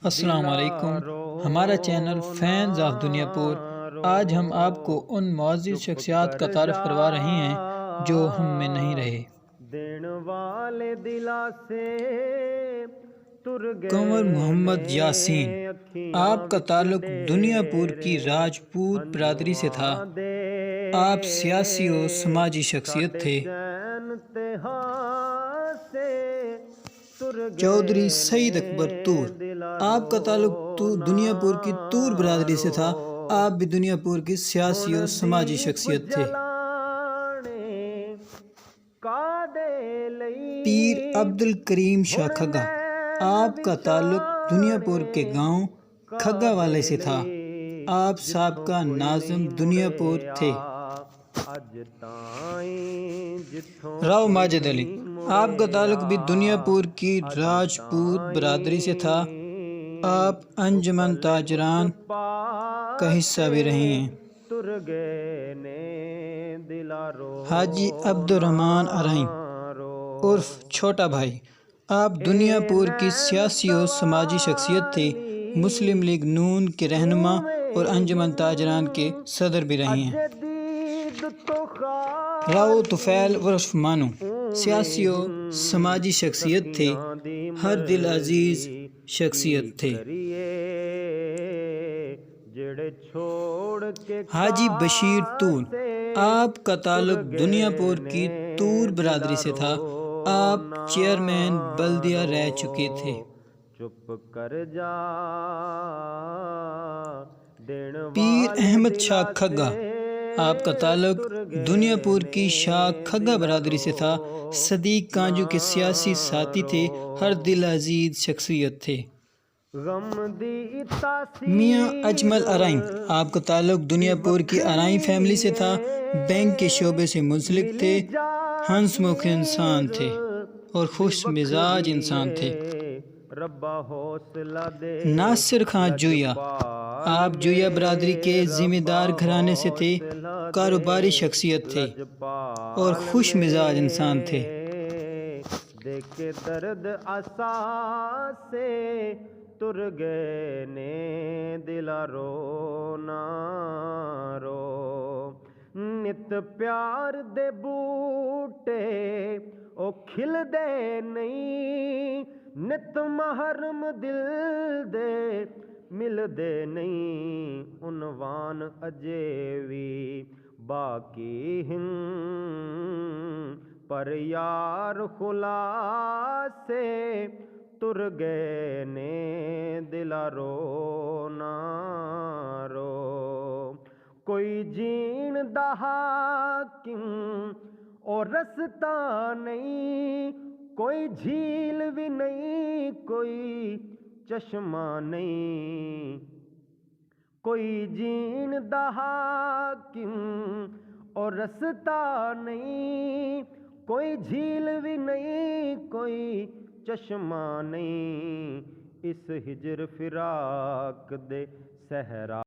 السلام علیکم، ہمارا چینل فینز آف دنیا پور۔ آج ہم آپ کو ان معزز شخصیات کا تعارف کروا رہے ہیں جو ہم میں نہیں رہے۔ کنور محمد یاسین، آپ کا تعلق دنیا پور کی راجپوت برادری سے تھا۔ آپ سیاسی و سماجی شخصیت تھے۔ چودھری سعید اکبر تور، آپ کا تعلق دنیا پور کی تور برادری سے تھا۔ آپ بھی دنیا پور کی سیاسی و سماجی شخصیت تھے۔ پیر عبد الکریم شاہ کھگا، آپ کا تعلق دنیا پور کے گاؤں کھگا والے سے تھا۔ آپ سابقہ ناظم دنیا پور تھے۔ راؤ ماجد علی، آپ کا تعلق بھی دنیا پور کی راجپوت برادری سے تھا۔ آپ انجمن تاجران کا حصہ بھی رہے ہیں۔ حاجی عبد الرحمن ارائیں عرف چھوٹا بھائی، آپ دنیا پور کی سیاسی و سماجی شخصیت تھے۔ مسلم لیگ نون کے رہنما اور انجمن تاجران کے صدر بھی رہے ہیں۔ راؤ طفیل عرف مانو، سیاسی و سماجی شخصیت تھے۔ ہر دل عزیز شخصیت تھے۔ حاجی بشیر طول، آپ کا تعلق دنیا پور کی تور برادری سے تھا۔ آپ چیئرمین بلدیہ رہ چکے تھے۔ پیر احمد شاہ کھگا، آپ کا تعلق دنیا پور کی شاہ کھگا برادری سے تھا۔ صدیق کانجو کے سیاسی ساتھی تھے۔ ہر دل عزیز شخصیت تھے۔ میاں اجمل ارائیں، آپ کا تعلق دنیا پور کی ارائیں فیملی سے تھا۔ بینک کے شعبے سے منسلک تھے۔ ہنس مکھ انسان تھے اور خوش مزاج انسان تھے۔ ناصر خان جویا، آپ جویا برادری کے ذمہ دار گھرانے سے تھے۔ کاروباری شخصیت تھے اور خوش مزاج انسان تھے۔ دیکھے درد آسا سے تر گئے نے دلا رو نا رو، نت پیار دے بوٹے او کھل دے نہیں، نت محرم دل دے مل دے نہیں، عنوان اجے وی باقی ہن، پر یار خلاصے تر گئے نے دلا رو نا رو، کوئی جین دا حاکم اور رستا نہیں، کوئی جھیل بھی نہیں، کوئی چشمہ نہیں، کوئی جین دا حاکم اور رستا نہیں، کوئی جھیل بھی نہیں، کوئی چشمہ نہیں، اس ہجر فراق دے صحرا